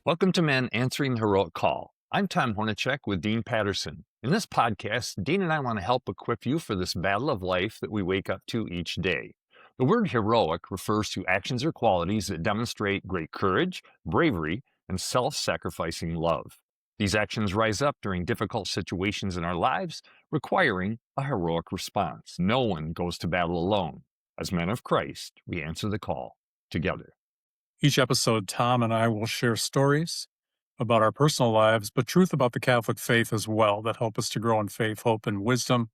Welcome to Men Answering the Heroic Call. I'm Tom Hornacek with Dean Patterson. In this podcast, Dean and I want to help equip you for this battle of life that we wake up to each day. The word heroic refers to actions or qualities that demonstrate great courage, bravery, and self-sacrificing love. These actions rise up during difficult situations in our lives, requiring a heroic response. No one goes to battle alone. As men of Christ, we answer the call together. Each episode, Tom and I will share stories about our personal lives, but truth about the Catholic faith as well that help us to grow in faith, hope, and wisdom,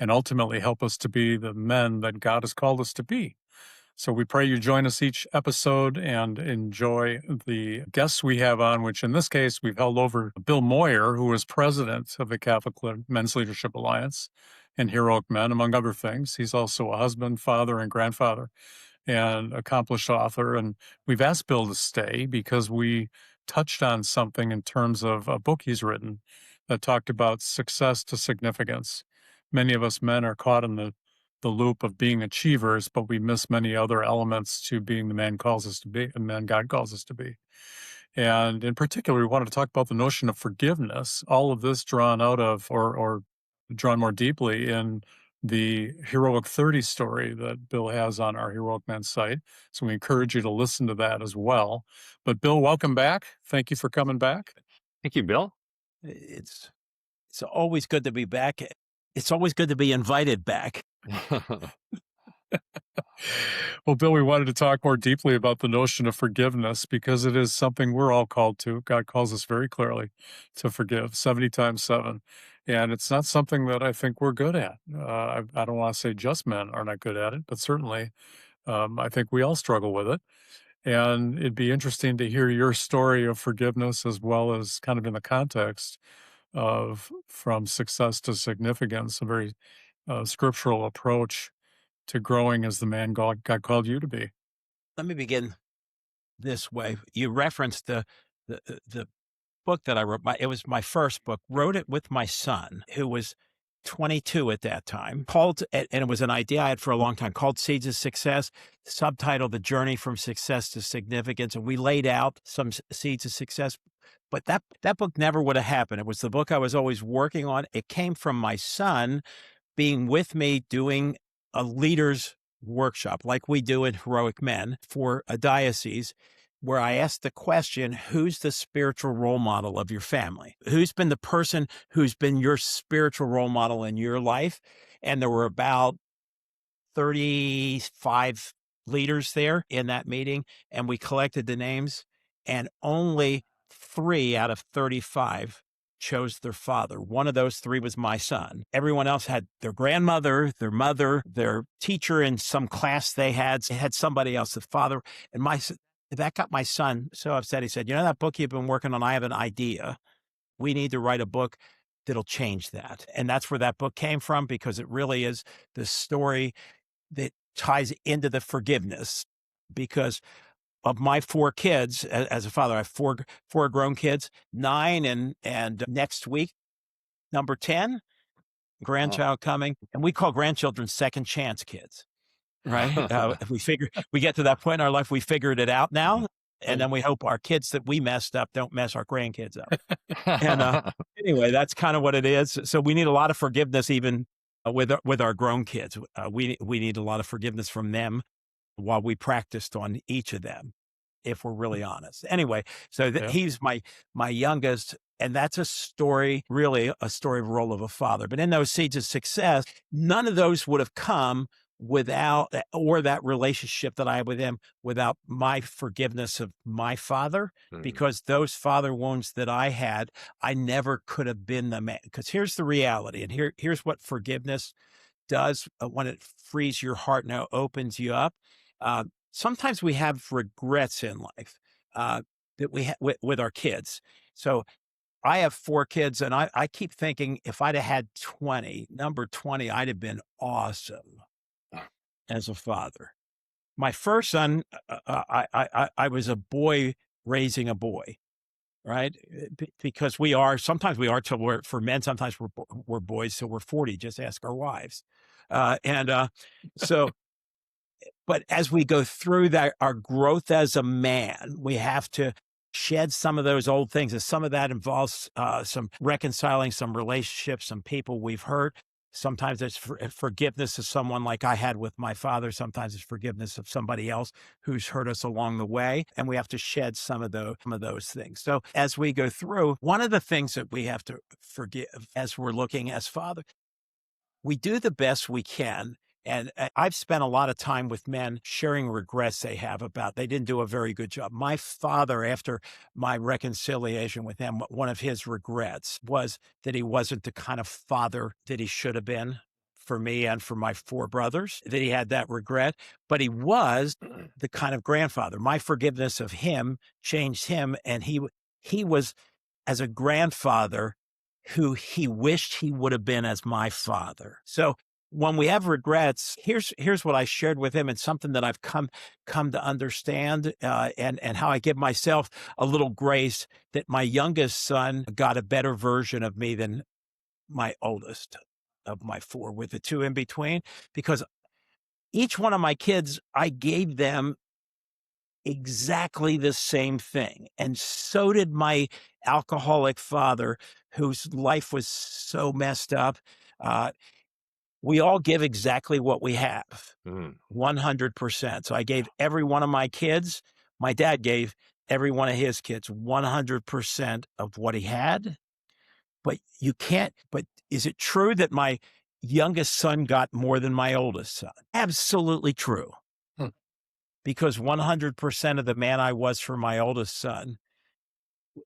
and ultimately help us to be the men that God has called us to be. So we pray you join us each episode and enjoy the guests we have on, which in this case, we've held over Bill Moyer, who is president of the Catholic Men's Leadership Alliance and Heroic Men, among other things. He's also a husband, father, and grandfather, and accomplished author. And we've asked Bill to stay because we touched on something in terms of a book he's written that talked about success to significance. Many of us men are caught in the loop of being achievers, but we miss many other elements to being the man calls us to be, the man God calls us to be. And in particular, we wanted to talk about the notion of forgiveness, all of this drawn out of or drawn more deeply in the Heroic 30 story that Bill has on our Heroic Men site. So we encourage you to listen to that as well. But Bill, welcome back. Thank you for coming back. Thank you, Bill. It's always good to be back. It's always good to be invited back. Well, Bill, we wanted to talk more deeply about the notion of forgiveness because it is something we're all called to. God calls us very clearly to forgive 70 times 7. And it's not something that I think we're good at. I don't want to say just men are not good at it, but certainly I think we all struggle with it. And it'd be interesting to hear your story of forgiveness as well as kind of in the context of from success to significance, a very scriptural approach to growing as the man God called you to be. Let me begin this way. You referenced the book that I wrote. It was my first book. Wrote it with my son, who was 22 at that time. And it was an idea I had for a long time, called Seeds of Success. Subtitle: The Journey from Success to Significance. And we laid out some seeds of success. But that book never would have happened. It was the book I was always working on. It came from my son being with me doing a leader's workshop like we do in Heroic Men for a diocese, where I asked the question, who's the spiritual role model of your family? Who's been the person who's been your spiritual role model in your life? And there were about 35 leaders there in that meeting, and we collected the names, and only 3 out of 35 chose their father. One of those 3 was my son. Everyone else had their grandmother, their mother, their teacher in some class they had somebody else, the father. And that got my son so upset. He said, that book you've been working on, I have an idea. We need to write a book that'll change that. And that's where that book came from, because it really is the story that ties into the forgiveness. Because of my 4 kids, as a father, I have four grown kids, 9 and next week, number 10, grandchild coming. And we call grandchildren second chance kids, right? We get to that point in our life, we figured it out now. And then we hope our kids that we messed up don't mess our grandkids up. And anyway, that's kind of what it is. So we need a lot of forgiveness even with our grown kids. We need a lot of forgiveness from them while we practiced on each of them, if we're really honest. Anyway, so he's my youngest, and that's a story, really a story of the role of a father. But in those seeds of success, none of those would have come without, or that relationship that I had with him, without my forgiveness of my father, because those father wounds that I had, I never could have been the man. Because here's the reality, and here's what forgiveness does when it frees your heart and it opens you up. Sometimes we have regrets in life that we with our kids. So I have 4 kids, and I keep thinking if I'd have had number 20, I'd have been awesome as a father. My first son, I was a boy raising a boy, right? Because sometimes we are till we're, for men, sometimes we're boys till we're 40. Just ask our wives. So But as we go through that, our growth as a man, we have to shed some of those old things. And some of that involves some reconciling some relationships, some people we've hurt. Sometimes it's forgiveness of someone like I had with my father. Sometimes it's forgiveness of somebody else who's hurt us along the way. And we have to shed some of those things. So as we go through, one of the things that we have to forgive as we're looking as father, we do the best we can. And I've spent a lot of time with men sharing regrets they have about they didn't do a very good job. My father, after my reconciliation with him, one of his regrets was that he wasn't the kind of father that he should have been for me and for my 4 brothers, that he had that regret, but he was the kind of grandfather. My forgiveness of him changed him, and he was, as a grandfather, who he wished he would have been as my father. So when we have regrets, here's what I shared with him, and something that I've come to understand, and how I give myself a little grace that my youngest son got a better version of me than my oldest of my 4, with the 2 in between, because each one of my kids, I gave them exactly the same thing. And so did my alcoholic father, whose life was so messed up. We all give exactly what we have, 100%. So I gave every one of my kids, my dad gave every one of his kids 100% of what he had. But is it true that my youngest son got more than my oldest son? Absolutely true. Because 100% of the man I was for my oldest son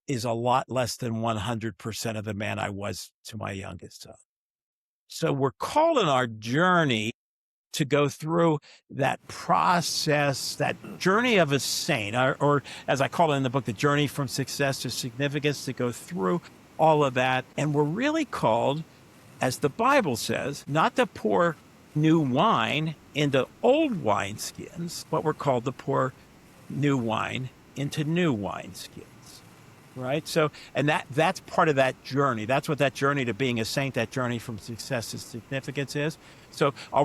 is a lot less than 100% of the man I was to my youngest son. So we're called in our journey to go through that process, that journey of a saint, or as I call it in the book, the journey from success to significance, to go through all of that. And we're really called, as the Bible says, not to pour new wine into old wineskins, but we're called to pour new wine into new wineskins. Right? So, and that's part of that journey. That's what that journey to being a saint, that journey from success to significance is. So I'll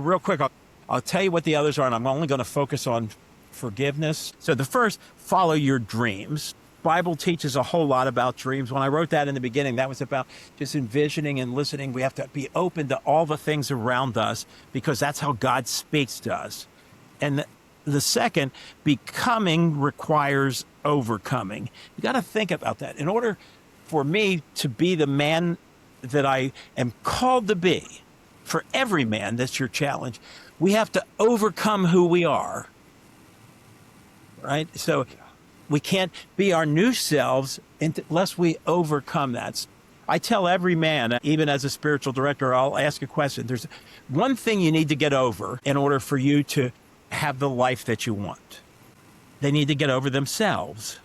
tell you what the others are, and I'm only going to focus on forgiveness. So the first, follow your dreams. Bible teaches a whole lot about dreams. When I wrote that in the beginning, that was about just envisioning and listening. We have to be open to all the things around us, because that's how God speaks to us. And the second, becoming requires overcoming. You got to think about that. In order for me to be the man that I am called to be, for every man, that's your challenge, we have to overcome who we are. Right? So we can't be our new selves unless we overcome that. I tell every man, even as a spiritual director, I'll ask a question. There's one thing you need to get over in order for you to have the life that you want. They need to get over themselves,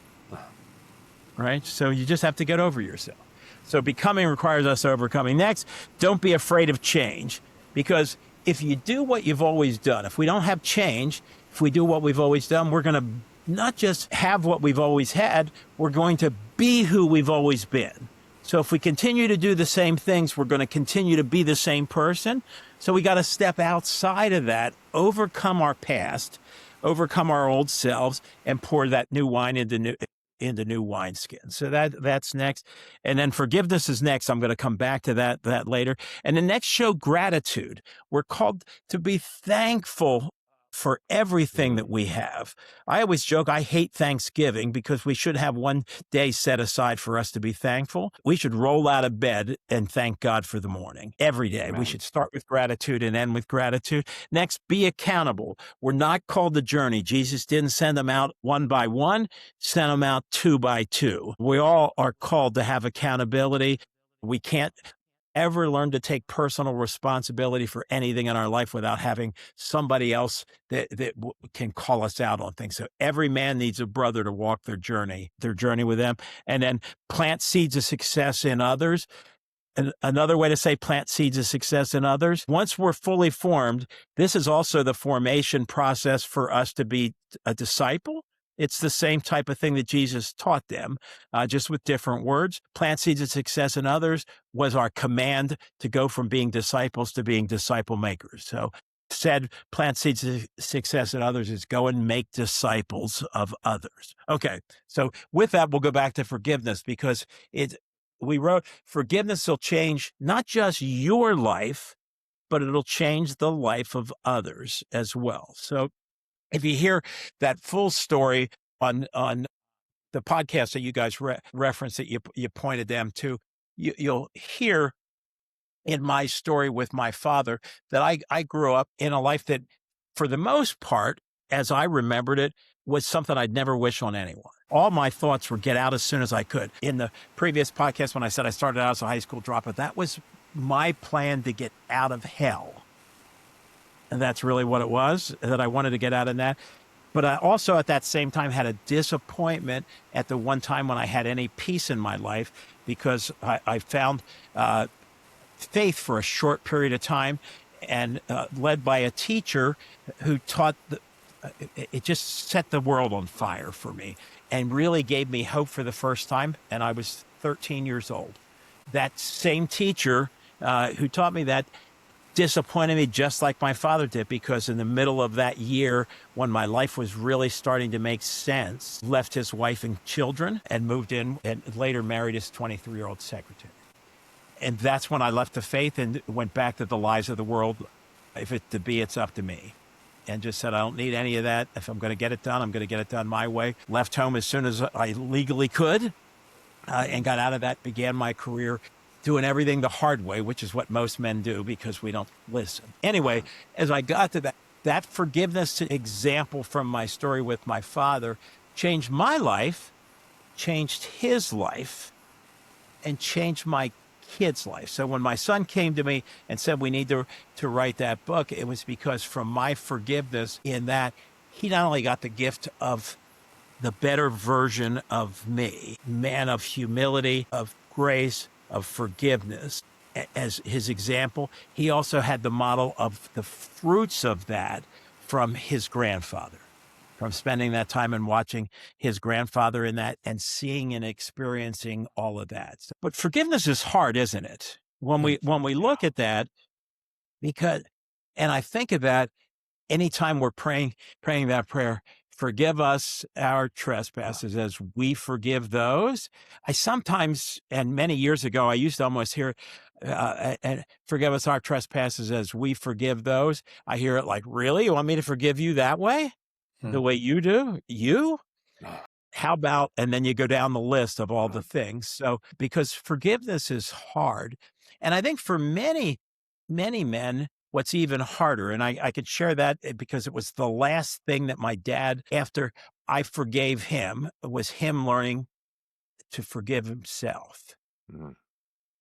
right? So you just have to get over yourself. So becoming requires us overcoming. Next, don't be afraid of change, because if you do what you've always done, if we don't have change, if we do what we've always done, we're going to not just have what we've always had, we're going to be who we've always been. So if we continue to do the same things, we're going to continue to be the same person. So we got to step outside of that, overcome our past, overcome our old selves, and pour that new wine into new wineskins. So that's next. And then forgiveness is next. I'm going to come back to that later. And the next, show gratitude. We're called to be thankful for everything that we have. I always joke, I hate Thanksgiving, because we should have one day set aside for us to be thankful. We should roll out of bed and thank God for the morning every day. Right. We should start with gratitude and end with gratitude. Next, be accountable. We're not called to journey. Jesus didn't send them out one by one, sent them out 2 by 2. We all are called to have accountability. We can't ever learn to take personal responsibility for anything in our life without having somebody else that can call us out on things. So every man needs a brother to walk their journey with them. And then plant seeds of success in others. And another way to say plant seeds of success in others. Once we're fully formed, this is also the formation process for us to be a disciple. It's the same type of thing that Jesus taught them, just with different words. Plant seeds of success in others was our command to go from being disciples to being disciple makers. So said, plant seeds of success in others is go and make disciples of others. Okay. So with that, we'll go back to forgiveness because we wrote forgiveness will change not just your life, but it'll change the life of others as well. So if you hear that full story on the podcast that you guys referenced that you pointed them to, you'll hear in my story with my father that I grew up in a life that, for the most part, as I remembered it, was something I'd never wish on anyone. All my thoughts were get out as soon as I could. In the previous podcast, when I said I started out as a high school dropout, that was my plan to get out of hell. And that's really what it was, that I wanted to get out of that. But I also at that same time had a disappointment at the one time when I had any peace in my life because I found faith for a short period of time and led by a teacher who taught it just set the world on fire for me and really gave me hope for the first time. And I was 13 years old. That same teacher who taught me that disappointed me just like my father did, because in the middle of that year when my life was really starting to make sense, left his wife and children and moved in and later married his 23-year-old secretary. And that's when I left the faith and went back to the lies of the world. If it's to be, it's up to me. And just said, I don't need any of that. If I'm going to get it done, I'm going to get it done my way. Left home as soon as I legally could and got out of that, began my career doing everything the hard way, which is what most men do because we don't listen. Anyway, as I got to that forgiveness example from my story with my father changed my life, changed his life, and changed my kid's life. So when my son came to me and said we need to write that book, it was because from my forgiveness in that, he not only got the gift of the better version of me, man of humility, of grace, of forgiveness as his example, he also had the model of the fruits of that from his grandfather, from spending that time and watching his grandfather in that and seeing and experiencing all of that. But forgiveness is hard, isn't it? When we look at that, because, and I think of that anytime we're praying that prayer, forgive us our trespasses as we forgive those. I sometimes, and many years ago, I used to almost hear, and forgive us our trespasses as we forgive those. I hear it like, really? You want me to forgive you that way? The way you do? You? How about, and then you go down the list of all the things. So, because forgiveness is hard. And I think for many, many men, what's even harder, and I could share that because it was the last thing that my dad, after I forgave him, was him learning to forgive himself. Mm.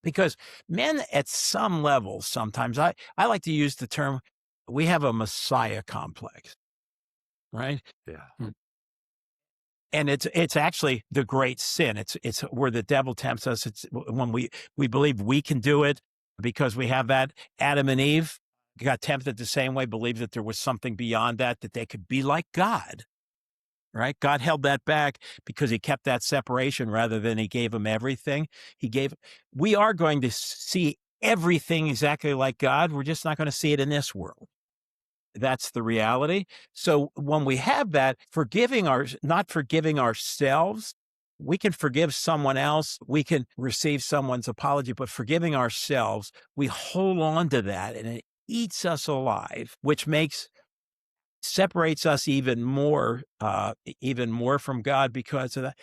Because men at some level, sometimes, I like to use the term, we have a Messiah complex, right? Yeah. Mm. And it's actually the great sin. It's where the devil tempts us. It's when we believe we can do it because we have that. Adam and Eve got tempted the same way, believed that there was something beyond that they could be like God, right? God held that back because he kept that separation rather than he gave them everything. We are going to see everything exactly like God. We're just not going to see it in this world. That's the reality. So when we have that, not forgiving ourselves, we can forgive someone else. We can receive someone's apology, but forgiving ourselves, we hold on to that and it eats us alive, which separates us even more from God because of that.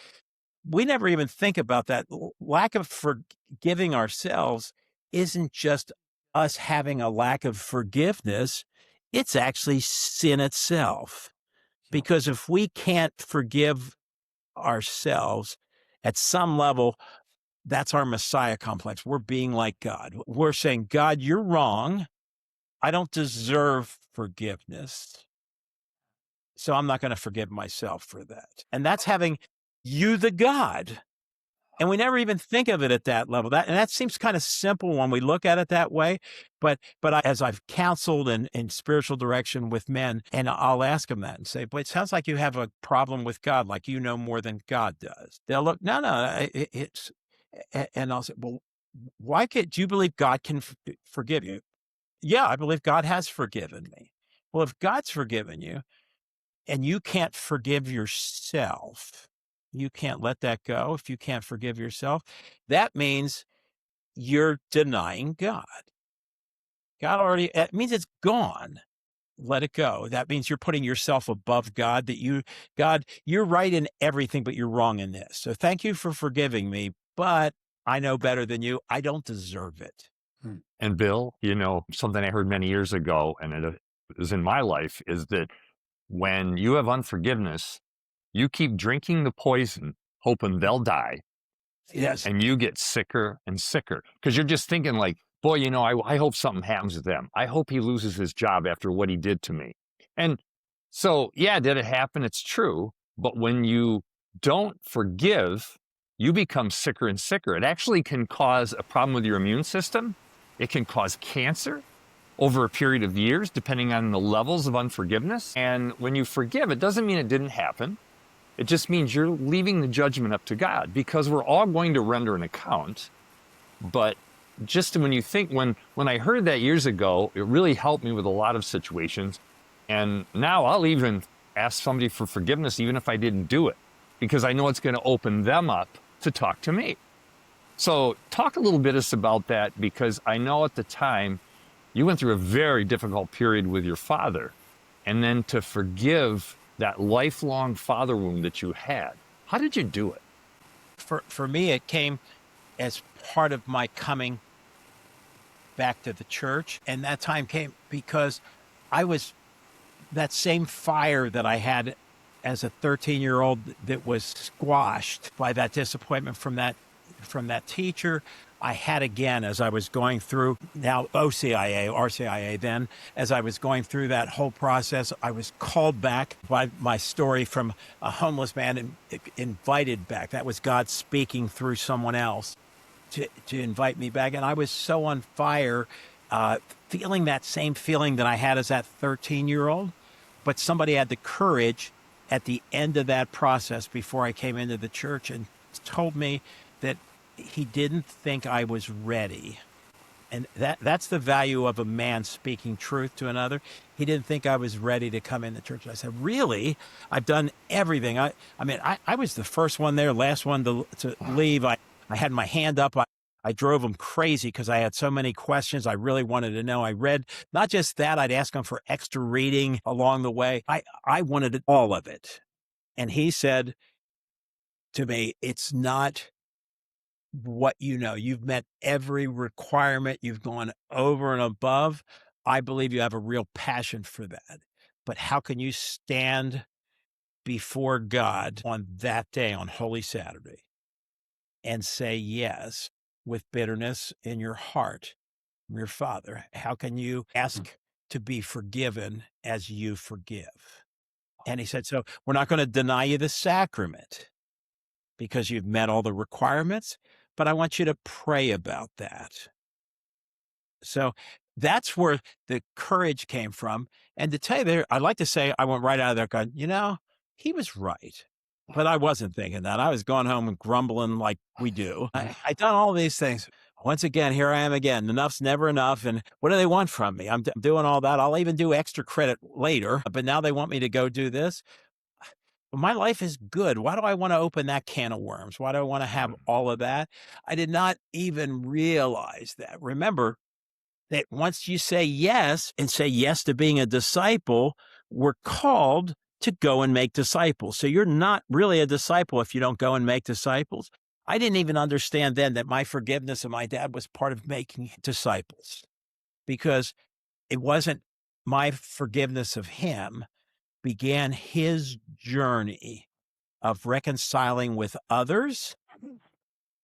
We never even think about that. Lack of forgiving ourselves isn't just us having a lack of forgiveness. It's actually sin itself. Because if we can't forgive ourselves at some level, that's our Messiah complex. We're being like God. We're saying, God, you're wrong. I don't deserve forgiveness. So I'm not going to forgive myself for that. And that's having you, the God. And we never even think of it at that level. That seems kind of simple when we look at it that way. But as I've counseled in spiritual direction with men, and I'll ask them that and say, but it sounds like you have a problem with God, like you know more than God does. They'll look, no, and I'll say, well, do you believe God can forgive you? Yeah, I believe God has forgiven me. Well, if God's forgiven you and you can't forgive yourself, you can't let that go. If you can't forgive yourself, that means you're denying God. It means it's gone. Let it go. That means you're putting yourself above God, God, you're right in everything, but you're wrong in this. So thank you for forgiving me, but I know better than you. I don't deserve it. And Bill, something I heard many years ago, and it is in my life, is that when you have unforgiveness, you keep drinking the poison, hoping they'll die, Yes. and you get sicker and sicker because you're just thinking like, boy, I hope something happens to them. I hope he loses his job after what he did to me. And so, yeah, did it happen? It's true. But when you don't forgive, you become sicker and sicker. It actually can cause a problem with your immune system. It can cause cancer over a period of years, depending on the levels of unforgiveness. And when you forgive, it doesn't mean it didn't happen. It just means you're leaving the judgment up to God, because we're all going to render an account. But just when you think, when I heard that years ago, it really helped me with a lot of situations. And now I'll even ask somebody for forgiveness, even if I didn't do it, because I know it's going to open them up to talk to me. So talk a little bit about that, because I know at the time you went through a very difficult period with your father, and then to forgive that lifelong father wound that you had. How did you do it? For me, it came as part of my coming back to the church. And that time came because that same fire that I had as a 13-year-old that was squashed by that disappointment from that teacher, I had again as I was going through now OCIA, RCIA then, as I was going through that whole process. I was called back by my story from a homeless man and invited back. That was God speaking through someone else to invite me back. And I was so on fire, feeling that same feeling that I had as that 13-year-old. But somebody had the courage at the end of that process before I came into the church and told me that he didn't think I was ready. And that's the value of a man speaking truth to another. He didn't think I was ready to come in the church. I said, really? I've done everything. I was the first one there, last one to leave. I had my hand up. I drove him crazy because I had so many questions I really wanted to know. I read, not just that, I'd ask him for extra reading along the way. I wanted all of it. And he said to me, it's not what you know. You've met every requirement. You've gone over and above. I believe you have a real passion for that. But how can you stand before God on that day, on Holy Saturday, and say yes with bitterness in your heart from your Father? How can you ask to be forgiven as you forgive? And he said, so we're not going to deny you the sacrament because you've met all the requirements, but I want you to pray about that. So that's where the courage came from. And to tell you there, I'd like to say I went right out of there going, he was right. But I wasn't thinking that. I was going home and grumbling like we do. I'd done all these things. Once again, here I am again. Enough's never enough. And what do they want from me? I'm doing all that. I'll even do extra credit later. But now they want me to go do this. My life is good. Why do I want to open that can of worms? Why do I want to have all of that? I did not even realize that. Remember that once you say yes and say yes to being a disciple, we're called to go and make disciples. So you're not really a disciple if you don't go and make disciples. I didn't even understand then that my forgiveness of my dad was part of making disciples, because it wasn't my forgiveness of him began his journey of reconciling with others,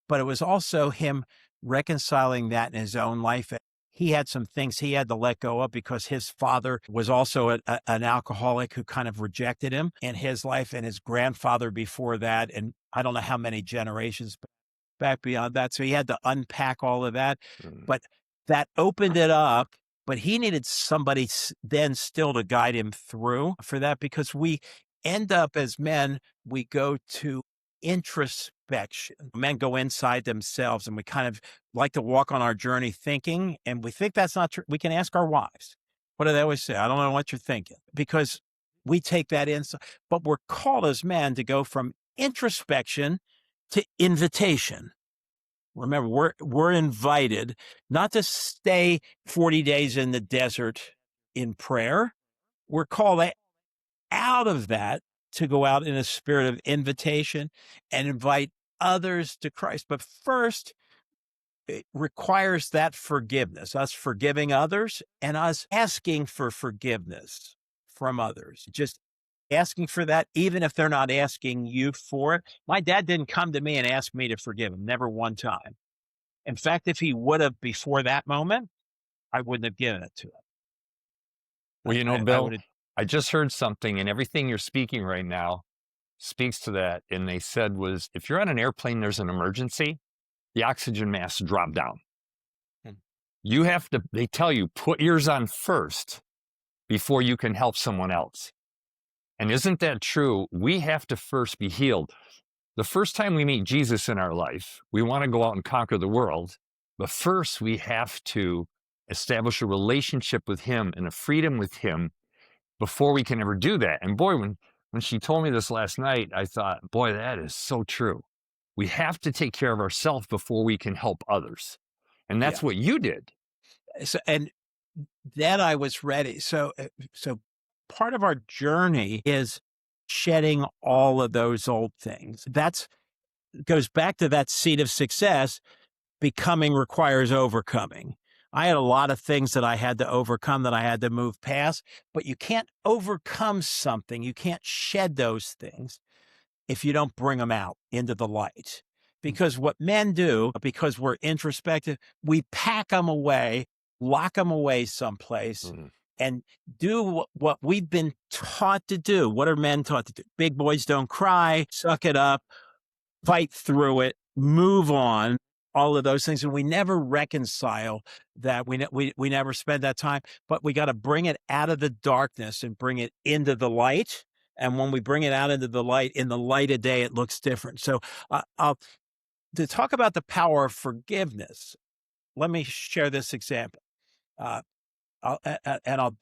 but it was also him reconciling that in his own life. He had some things he had to let go of because his father was also an alcoholic who kind of rejected him in his life, and his grandfather before that. And I don't know how many generations back beyond that. So he had to unpack all of that, but that opened it up. But he needed somebody then still to guide him through for that, because we end up as men, we go to introspection. Men go inside themselves, and we kind of like to walk on our journey thinking, and we think that's not true. We can ask our wives. What do they always say? I don't know what you're thinking, because we take that in, but we're called as men to go from introspection to invitation. Remember, we're invited not to stay 40 days in the desert in prayer. We're called out of that to go out in a spirit of invitation and invite others to Christ. But first, it requires that forgiveness, us forgiving others and us asking for forgiveness from others. Just asking for that, even if they're not asking you for it. My dad didn't come to me and ask me to forgive him, never one time. In fact, if he would have before that moment, I wouldn't have given it to him. Well, I Bill, would have. I just heard something, and everything you're speaking right now speaks to that. And they said was, if you're on an airplane, there's an emergency, the oxygen masks drop down. Hmm. You have to, they tell you, put yours on first before you can help someone else. And isn't that true? We have to first be healed. The first time we meet Jesus in our life, we want to go out and conquer the world. But first, we have to establish a relationship with him and a freedom with him before we can ever do that. And boy, when she told me this last night, I thought, boy, that is so true. We have to take care of ourselves before we can help others. And that's Yeah. what you did. So, and then I was ready. So part of our journey is shedding all of those old things. That's goes back to that seed of success. Becoming requires overcoming. I had a lot of things that I had to overcome, that I had to move past, but you can't overcome something. You can't shed those things if you don't bring them out into the light. Because what men do, because we're introspective, we pack them away, lock them away someplace, and do what we've been taught to do. What are men taught to do? Big boys don't cry, suck it up, fight through it, move on, all of those things. And we never reconcile that. We never spend that time, but we got to bring it out of the darkness and bring it into the light. And when we bring it out into the light, in the light of day, it looks different. So to talk about the power of forgiveness, let me share this example. I'll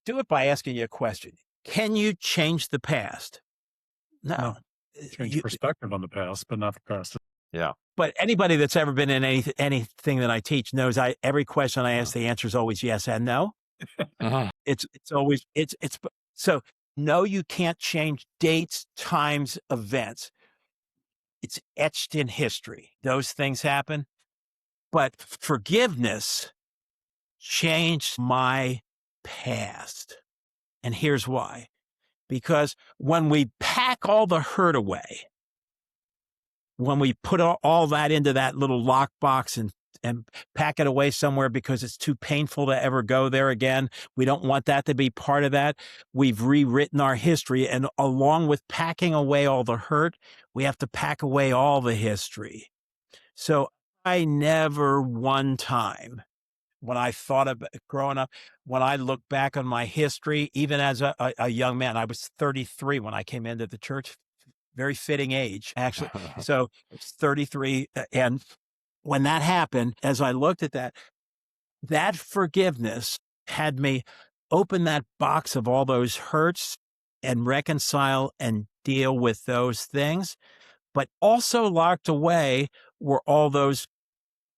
do it by asking you a question. Can you change the past? No. Change perspective on the past, but not the past. Yeah. But anybody that's ever been in anything that I teach knows every question I ask, the answer is always yes and no. It's always, so no, you can't change dates, times, events. It's etched in history. Those things happen. But forgiveness changed my past. And here's why. Because when we pack all the hurt away, when we put all that into that little lockbox and pack it away somewhere because it's too painful to ever go there again, we don't want that to be part of that. We've rewritten our history. And along with packing away all the hurt, we have to pack away all the history. So I never one time, when I thought about growing up, when I look back on my history, even as a young man, I was 33 when I came into the church, very fitting age, actually. So it's 33. And when that happened, as I looked at that forgiveness had me open that box of all those hurts and reconcile and deal with those things. But also locked away were all those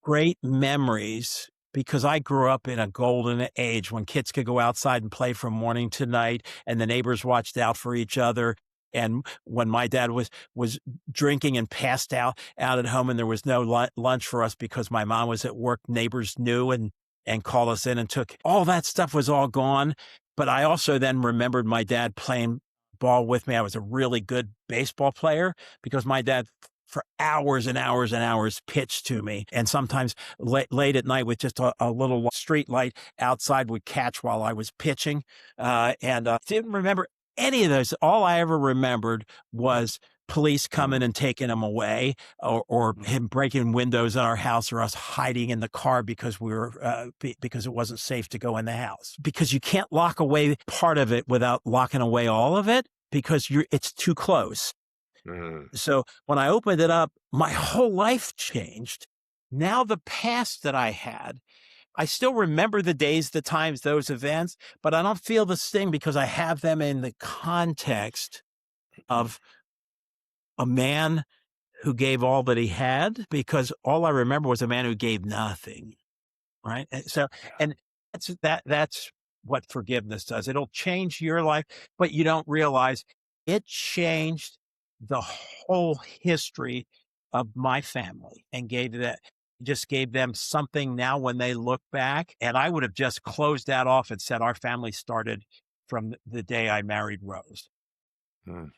great memories, because I grew up in a golden age when kids could go outside and play from morning to night, and the neighbors watched out for each other. And when my dad was drinking and passed out at home, and there was no lunch for us because my mom was at work, neighbors knew and called us in and took all that stuff was all gone. But I also then remembered my dad playing ball with me. I was a really good baseball player because my dad for hours and hours and hours pitched to me. And sometimes late at night with just a little street light outside would catch while I was pitching. And didn't remember any of those. All I ever remembered was police coming and taking him away, or him breaking windows in our house, or us hiding in the car because because it wasn't safe to go in the house. Because you can't lock away part of it without locking away all of it, because it's too close. So when I opened it up, my whole life changed. Now the past that I had I still remember the days, the times, those events, but I don't feel the sting because I have them in the context of a man who gave all that he had, because all I remember was a man who gave nothing. Right. And that's what forgiveness does. It'll change your life, but you don't realize it changed the whole history of my family and just gave them something now when they look back. And I would have just closed that off and said, our family started from the day I married Rose. Mm.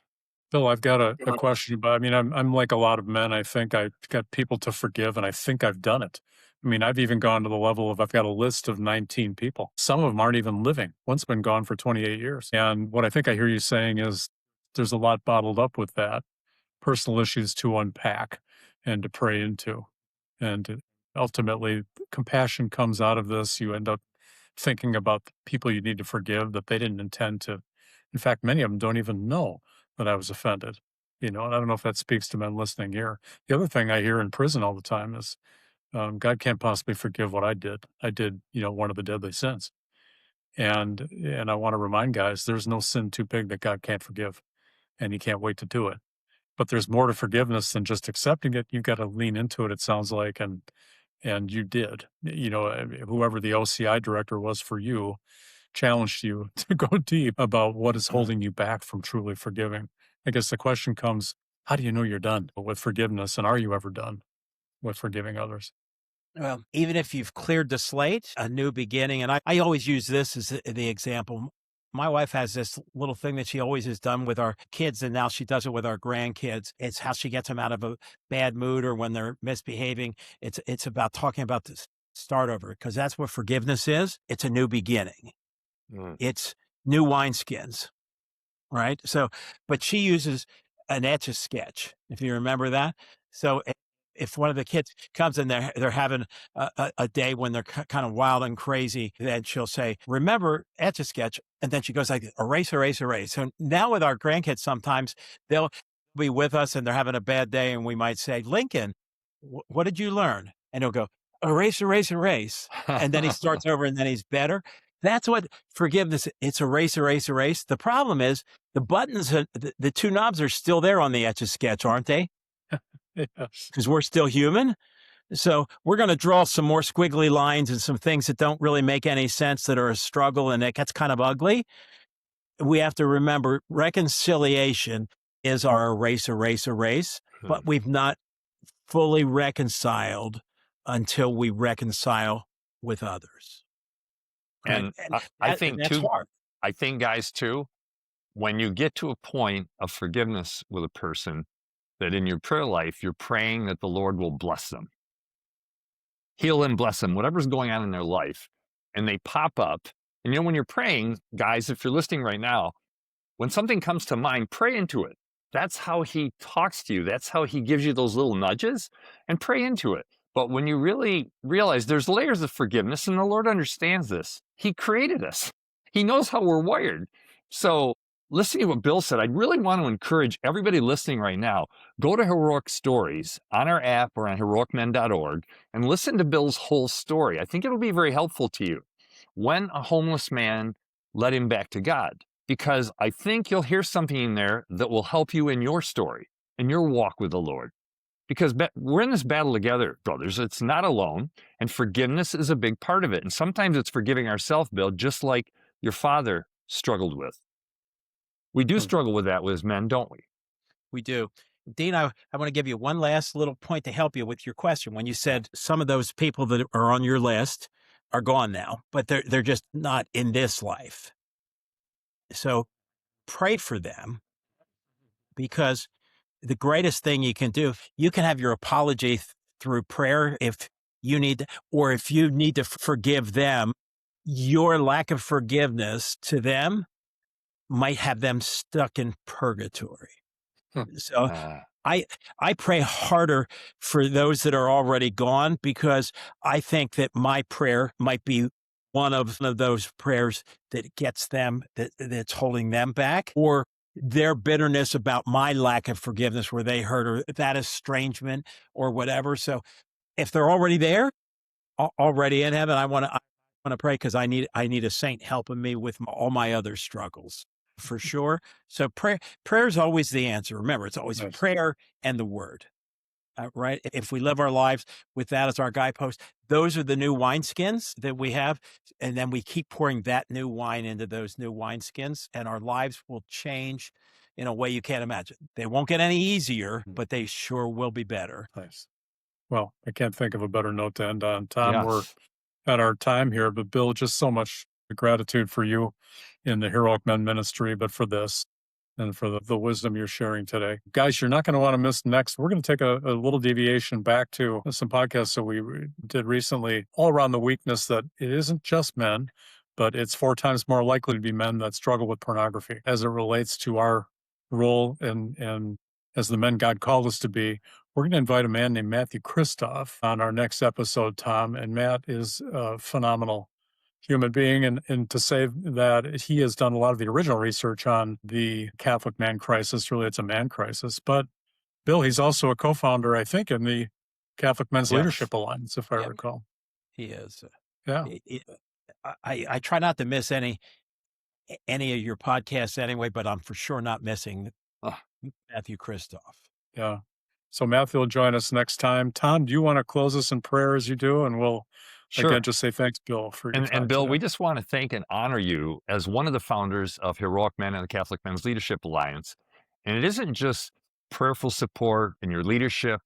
Phil, I've got a question, but I mean, I'm like a lot of men. I think I've got people to forgive, and I think I've done it. I mean, I've even gone to the level of I've got a list of 19 people. Some of them aren't even living. One's been gone for 28 years. And what I think I hear you saying is there's a lot bottled up with that, personal issues to unpack and to pray into. And ultimately, compassion comes out of this. You end up thinking about the people you need to forgive that they didn't intend to. In fact, many of them don't even know that I was offended, and I don't know if that speaks to men listening here. The other thing I hear in prison all the time is, God can't possibly forgive what I did. I did, one of the deadly sins. And I want to remind guys, there's no sin too big that God can't forgive, and he can't wait to do it. But there's more to forgiveness than just accepting it. You've got to lean into it, it sounds like, and you did. Whoever the OCI director was for you challenged you to go deep about what is holding you back from truly forgiving. I guess the question comes, how do you know you're done with forgiveness, and are you ever done with forgiving others? Well, even if you've cleared the slate, a new beginning. And I always use this as the example. My wife has this little thing that she always has done with our kids, and now she does it with our grandkids. It's how she gets them out of a bad mood or when they're misbehaving. It's about talking about this start over, because that's what forgiveness is. It's a new beginning. Mm. It's new wineskins, right? So, but she uses an Etch-a-Sketch, if you remember that. So if one of the kids comes and they're having a day when they're kind of wild and crazy, then she'll say, remember Etch-a-Sketch. And then she goes like, erase, erase, erase. So now with our grandkids, sometimes they'll be with us and they're having a bad day. And we might say, Lincoln, what did you learn? And he'll go, erase, erase, erase. And then he starts over and then he's better. That's what forgiveness, it's erase, erase, erase. The problem is the buttons, the two knobs are still there on the Etch-a-Sketch, aren't they? Yes. Because we're still human. So we're going to draw some more squiggly lines and some things that don't really make any sense, that are a struggle, and it gets kind of ugly. We have to remember reconciliation is our erase, erase, erase, but we've not fully reconciled until we reconcile with others. And I think that's too, hard. I think guys too, when you get to a point of forgiveness with a person, that in your prayer life, you're praying that the Lord will bless them, heal and bless them, whatever's going on in their life. And they pop up. And when you're praying, guys, if you're listening right now, when something comes to mind, pray into it. That's how he talks to you. That's how he gives you those little nudges, and pray into it. But when you really realize there's layers of forgiveness, and the Lord understands this, he created us. He knows how we're wired. So listening to what Bill said, I'd really want to encourage everybody listening right now, go to Heroic Stories on our app or on heroicmen.org and listen to Bill's whole story. I think it'll be very helpful to you. When a homeless man led him back to God, because I think you'll hear something in there that will help you in your story, in your walk with the Lord. Because we're in this battle together, brothers. It's not alone, and forgiveness is a big part of it. And sometimes it's forgiving ourselves, Bill, just like your father struggled with. We do struggle with that as men, don't we? We do. Dean, I want to give you one last little point to help you with your question. When you said some of those people that are on your list are gone now, but they're just not in this life. So pray for them, because the greatest thing you can do, you can have your apology through prayer if you need, or if you need to forgive them, your lack of forgiveness to them might have them stuck in purgatory. So I pray harder for those that are already gone, because I think that my prayer might be one of those prayers that gets them, that's holding them back, or their bitterness about my lack of forgiveness where they hurt, or that estrangement or whatever. So if they're already there, already in heaven. I want to pray because I need a saint helping me with all my other struggles for sure. So prayer is always the answer. Remember, it's always Nice. prayer and the word. Right? If we live our lives with that as our guidepost, those are the new wineskins that we have. And then we keep pouring that new wine into those new wineskins, and our lives will change in a way you can't imagine. They won't get any easier, but they sure will be better. Nice. Well, I can't think of a better note to end on. Tom, we're Yes. at our time here, but Bill, just so much gratitude for you in the Heroic Men ministry, but for this and for the wisdom you're sharing today. Guys, you're not going to want to miss next. We're going to take a little deviation back to some podcasts that we did recently, all around the weakness that it isn't just men, but it's 4 times more likely to be men that struggle with pornography as it relates to our role and as the men God called us to be. We're going to invite a man named Matthew Kristoff on our next episode, Tom, and Matt is a phenomenal human being, and to say that he has done a lot of the original research on the Catholic man crisis. Really, it's a man crisis. But Bill, he's also a co-founder, I think, in the Catholic Men's Yes. Leadership Alliance, if I Yep. recall. He is. Yeah. I try not to miss any of your podcasts anyway, but I'm for sure not missing Ah. Matthew Kristoff. Yeah. So Matthew will join us next time. Tom, do you want to close us in prayer as you do? And we'll Sure. again just say thanks, Bill, for your time And Bill, today. we just want to thank and honor you as one of the founders of Heroic Men and the Catholic Men's Leadership Alliance. And it isn't just prayerful support and your leadership,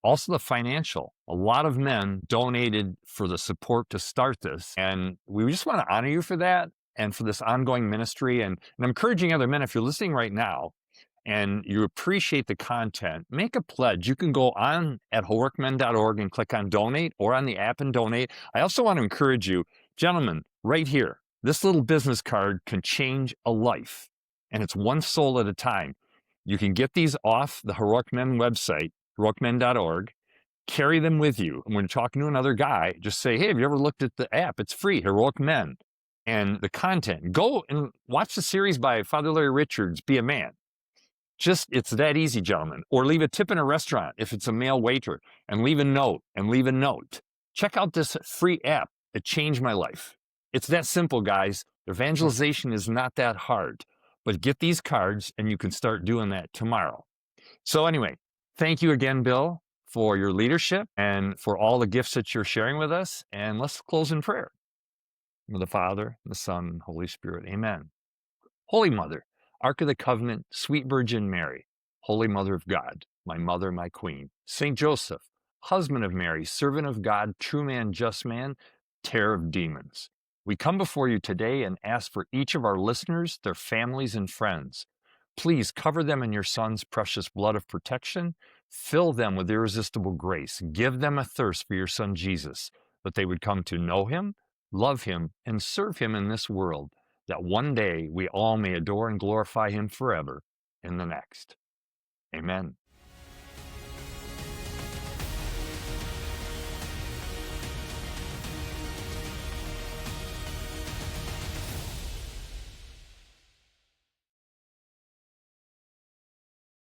also the financial. A lot of men donated for the support to start this. And we just want to honor you for that and for this ongoing ministry. And I'm encouraging other men, if you're listening right now, and you appreciate the content, make a pledge. You can go on at heroicmen.org and click on donate, or on the app and donate. I also want to encourage you, gentlemen, right here, this little business card can change a life, and it's one soul at a time. You can get these off the Heroic Men website, heroicmen.org, carry them with you. And when you're talking to another guy, just say, hey, have you ever looked at the app? It's free, Heroic Men. And the content, go and watch the series by Father Larry Richards, Be a Man. Just, it's that easy, gentlemen. Or leave a tip in a restaurant if it's a male waiter, and leave a note. Check out this free app. It changed my life. It's that simple, guys. Evangelization is not that hard. But get these cards, and you can start doing that tomorrow. So anyway, thank you again, Bill, for your leadership and for all the gifts that you're sharing with us. And let's close in prayer. In the Father, the Son, and Holy Spirit. Amen. Holy Mother, Ark of the Covenant, sweet Virgin Mary, Holy Mother of God, my mother, my queen, Saint Joseph, husband of Mary, servant of God, true man, just man, terror of demons. We come before you today and ask for each of our listeners, their families, and friends. Please cover them in your Son's precious blood of protection. Fill them with irresistible grace. Give them a thirst for your Son Jesus, that they would come to know him, love him, and serve him in this world, that one day we all may adore and glorify him forever in the next. Amen.